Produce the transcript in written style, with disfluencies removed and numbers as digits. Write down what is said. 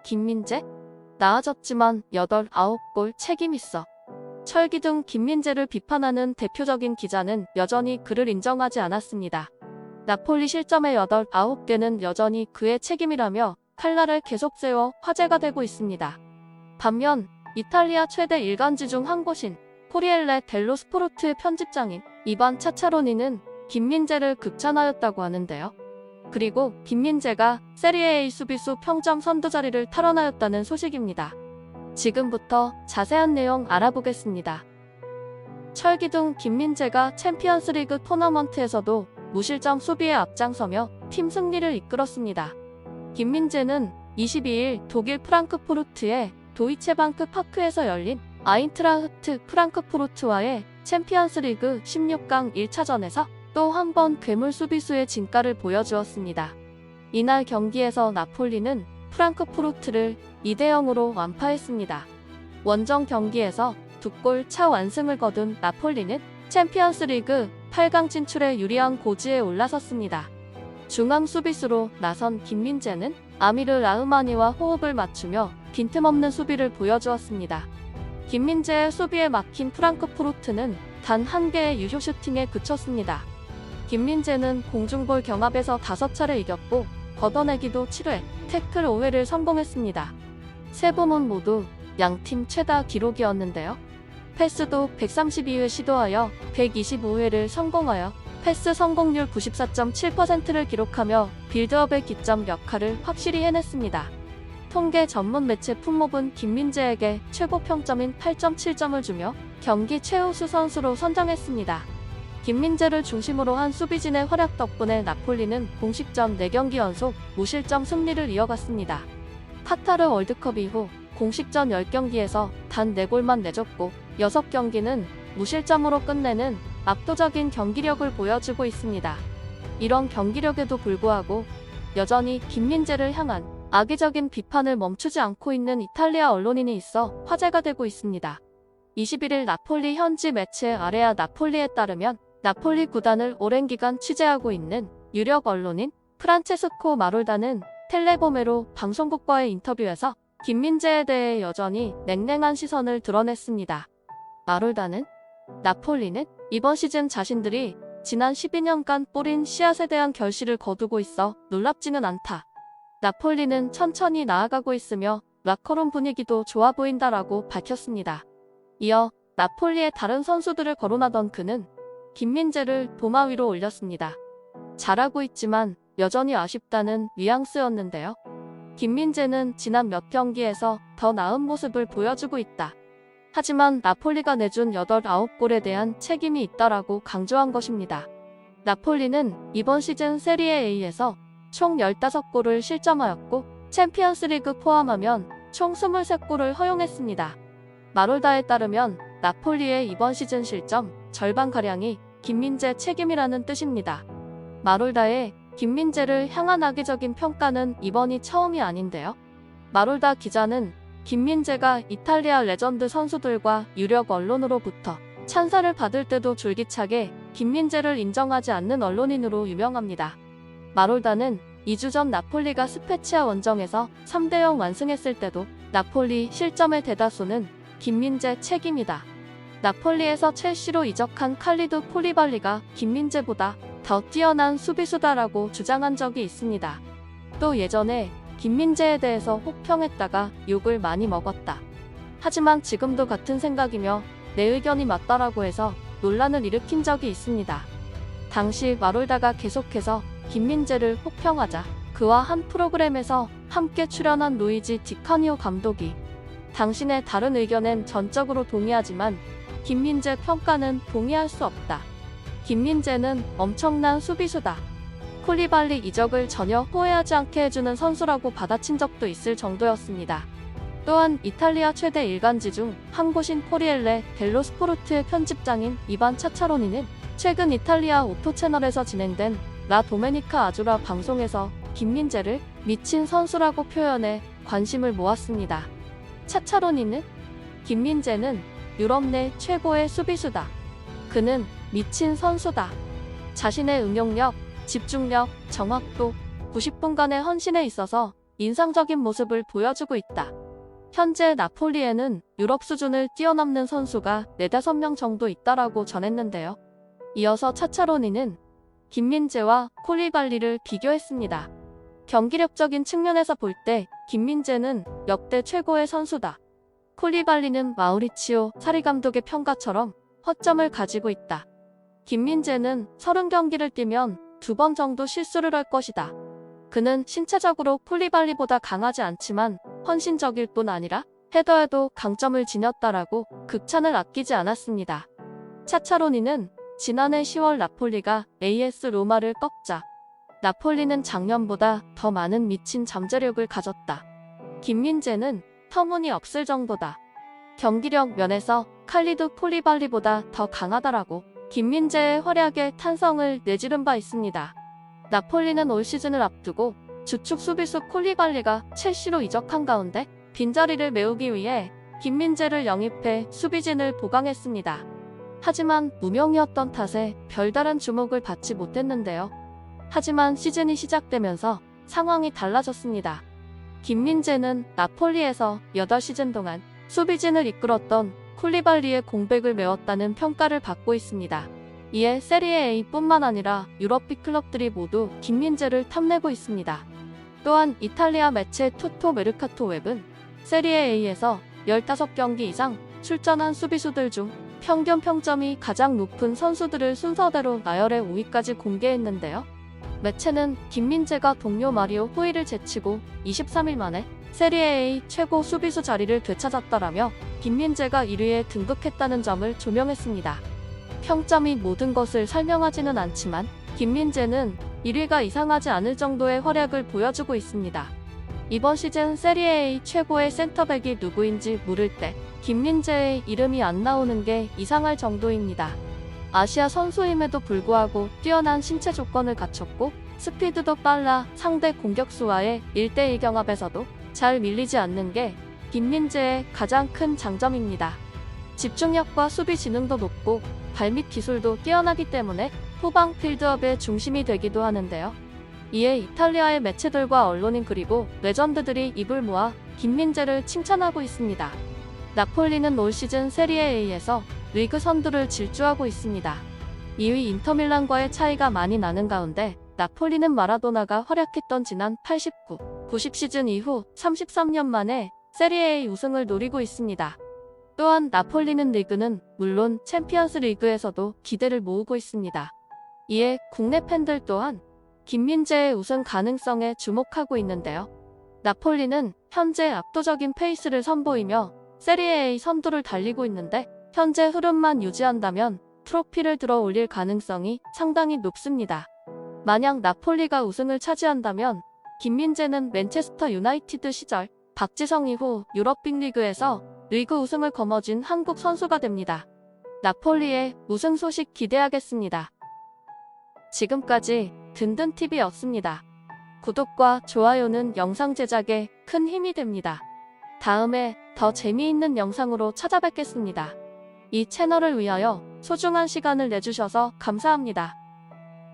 김민재? 나아졌지만 8, 9골 책임있어. 철기둥 김민재를 비판하는 대표적인 기자는 여전히 그를 인정하지 않았습니다. 나폴리 실점의 8, 9개는 여전히 그의 책임이라며 칼날을 계속 세워 화제가 되고 있습니다. 반면 이탈리아 최대 일간지 중 한 곳인 코리엘레 델로 스포르트의 편집장인 이반 차차로니는 김민재를 극찬하였다고 하는데요. 그리고 김민재가 세리에 A 수비수 평점 선두 자리를 탈환하였다는 소식입니다. 지금부터 자세한 내용 알아보겠습니다. 철기둥 김민재가 챔피언스리그 토너먼트에서도 무실점 수비에 앞장서며 팀 승리를 이끌었습니다. 김민재는 22일 독일 프랑크푸르트의 도이체방크 파크에서 열린 아인트라흐트 프랑크푸르트와의 챔피언스리그 16강 1차전에서 또 한 번 괴물 수비수의 진가를 보여주었습니다. 이날 경기에서 나폴리는 프랑크푸르트를 2대0으로 완파했습니다. 원정 경기에서 2골 차 완승을 거둔 나폴리는 챔피언스리그 8강 진출에 유리한 고지에 올라섰습니다. 중앙 수비수로 나선 김민재는 아미르 라흐마니와 호흡을 맞추며 빈틈없는 수비를 보여주었습니다. 김민재의 수비에 막힌 프랑크푸르트는 단 한 개의 유효 슈팅에 그쳤습니다. 김민재는 공중볼 경합에서 5차례 이겼고 걷어내기도 7회, 태클 5회를 성공했습니다. 세 부문 모두 양팀 최다 기록이었는데요. 패스도 132회 시도하여 125회를 성공하여 패스 성공률 94.7%를 기록하며 빌드업의 기점 역할을 확실히 해냈습니다. 통계 전문 매체 품목은 김민재에게 최고 평점인 8.7점을 주며 경기 최우수 선수로 선정했습니다. 김민재를 중심으로 한 수비진의 활약 덕분에 나폴리는 공식전 4경기 연속 무실점 승리를 이어갔습니다. 카타르 월드컵 이후 공식전 10경기에서 단 4골만 내줬고 6경기는 무실점으로 끝내는 압도적인 경기력을 보여주고 있습니다. 이런 경기력에도 불구하고 여전히 김민재를 향한 악의적인 비판을 멈추지 않고 있는 이탈리아 언론인이 있어 화제가 되고 있습니다. 21일 나폴리 현지 매체 아레아 나폴리에 따르면 나폴리 구단을 오랜 기간 취재하고 있는 유력 언론인 프란체스코 마롤다는 텔레보메로 방송국과의 인터뷰에서 김민재에 대해 여전히 냉랭한 시선을 드러냈습니다. 마롤다는 나폴리는 이번 시즌 자신들이 지난 12년간 뿌린 씨앗에 대한 결실을 거두고 있어 놀랍지는 않다. 나폴리는 천천히 나아가고 있으며 라커룸 분위기도 좋아 보인다라고 밝혔습니다. 이어 나폴리의 다른 선수들을 거론하던 그는 김민재를 도마 위로 올렸습니다. 잘하고 있지만 여전히 아쉽다는 뉘앙스였는데요. 김민재는 지난 몇 경기에서 더 나은 모습을 보여주고 있다. 하지만 나폴리가 내준 8, 9골에 대한 책임이 있다라고 강조한 것입니다. 나폴리는 이번 시즌 세리에 A에서 총 15골을 실점하였고 챔피언스리그 포함하면 총 23골을 허용했습니다. 마롤다에 따르면 나폴리의 이번 시즌 실점 절반가량이 김민재 책임이라는 뜻입니다. 마롤다의 김민재를 향한 악의적인 평가는 이번이 처음이 아닌데요. 마롤다 기자는 김민재가 이탈리아 레전드 선수들과 유력 언론으로부터 찬사를 받을 때도 줄기차게 김민재를 인정하지 않는 언론인으로 유명합니다. 마롤다는 2주 전 나폴리가 스페치아 원정에서 3대0 완승했을 때도 나폴리 실점의 대다수는 김민재 책임이다. 나폴리에서 첼시로 이적한 칼리드 폴리발리가 김민재보다 더 뛰어난 수비수다라고 주장한 적이 있습니다. 또 예전에 김민재에 대해서 혹평했다가 욕을 많이 먹었다. 하지만 지금도 같은 생각이며 내 의견이 맞다라고 해서 논란을 일으킨 적이 있습니다. 당시 마롤다가 계속해서 김민재를 혹평하자 그와 한 프로그램에서 함께 출연한 루이지 디카니오 감독이 당신의 다른 의견엔 전적으로 동의하지만 김민재 평가는 동의할 수 없다. 김민재는 엄청난 수비수다. 콜리발리 이적을 전혀 후회하지 않게 해주는 선수라고 받아친 적도 있을 정도였습니다. 또한 이탈리아 최대 일간지 중 한 곳인 코리엘레 델로 스포르트의 편집장인 이반 차차로니는 최근 이탈리아 오토 채널에서 진행된 라 도메니카 아주라 방송에서 김민재를 미친 선수라고 표현해 관심을 모았습니다. 차차로니는 김민재는 유럽 내 최고의 수비수다. 그는 미친 선수다. 자신의 응용력, 집중력, 정확도, 90분간의 헌신에 있어서 인상적인 모습을 보여주고 있다. 현재 나폴리에는 유럽 수준을 뛰어넘는 선수가 4~5명 정도 있다라고 전했는데요. 이어서 차차로니는 김민재와 콜리발리를 비교했습니다. 경기력적인 측면에서 볼 때 김민재는 역대 최고의 선수다. 콜리발리는 마우리치오 사리 감독의 평가처럼 허점을 가지고 있다. 김민재는 30경기를 뛰면 2번 정도 실수를 할 것이다. 그는 신체적으로 콜리발리보다 강하지 않지만 헌신적일 뿐 아니라 헤더에도 강점을 지녔다라고 극찬을 아끼지 않았습니다. 차차로니는 지난해 10월 나폴리가 AS 로마를 꺾자 나폴리는 작년보다 더 많은 미친 잠재력을 가졌다. 김민재는 터무니없을 정도다. 경기력 면에서 칼리두 콜리발리보다 더 강하다라고 김민재의 활약에 탄성을 내지른 바 있습니다. 나폴리는 올 시즌을 앞두고 주축 수비수 콜리발리가 첼시로 이적한 가운데 빈자리를 메우기 위해 김민재를 영입해 수비진을 보강했습니다. 하지만 무명이었던 탓에 별다른 주목을 받지 못했는데요. 하지만 시즌이 시작되면서 상황이 달라졌습니다. 김민재는 나폴리에서 8시즌 동안 수비진을 이끌었던 콜리발리의 공백을 메웠다는 평가를 받고 있습니다. 이에 세리에 A뿐만 아니라 유럽 빅클럽들이 모두 김민재를 탐내고 있습니다. 또한 이탈리아 매체 투토 메르카토 웹은 세리에 A에서 15경기 이상 출전한 수비수들 중 평균 평점이 가장 높은 선수들을 순서대로 나열해 5위까지 공개했는데요. 매체는 김민재가 동료 마리오 호이를 제치고 23일 만에 세리에 A 최고 수비수 자리를 되찾았다라며 김민재가 1위에 등극했다는 점을 조명했습니다. 평점이 모든 것을 설명하지는 않지만 김민재는 1위가 이상하지 않을 정도의 활약을 보여주고 있습니다. 이번 시즌 세리에 A 최고의 센터백이 누구인지 물을 때 김민재의 이름이 안 나오는 게 이상할 정도입니다. 아시아 선수임에도 불구하고 뛰어난 신체 조건을 갖췄고 스피드도 빨라 상대 공격수와의 1대1 경합에서도 잘 밀리지 않는 게 김민재의 가장 큰 장점입니다. 집중력과 수비 지능도 높고 발밑 기술도 뛰어나기 때문에 후방 필드업의 중심이 되기도 하는데요. 이에 이탈리아의 매체들과 언론인 그리고 레전드들이 입을 모아 김민재를 칭찬하고 있습니다. 나폴리는 올 시즌 세리에 A에서 리그 선두를 질주하고 있습니다. 2위 인터밀란과의 차이가 많이 나는 가운데 나폴리는 마라도나가 활약했던 지난 89, 90 시즌 이후 33년 만에 세리에 A 우승을 노리고 있습니다. 또한 나폴리는 리그는 물론 챔피언스 리그에서도 기대를 모으고 있습니다. 이에 국내 팬들 또한 김민재의 우승 가능성에 주목하고 있는데요. 나폴리는 현재 압도적인 페이스를 선보이며 세리에 A 선두를 달리고 있는데 현재 흐름만 유지한다면 트로피를 들어 올릴 가능성이 상당히 높습니다. 만약 나폴리가 우승을 차지한다면 김민재는 맨체스터 유나이티드 시절 박지성 이후 유럽 빅리그에서 리그 우승을 거머쥔 한국 선수가 됩니다. 나폴리의 우승 소식 기대하겠습니다. 지금까지 든든TV였습니다. 구독과 좋아요는 영상 제작에 큰 힘이 됩니다. 다음에 더 재미있는 영상으로 찾아뵙겠습니다. 이 채널을 위하여 소중한 시간을 내주셔서 감사합니다.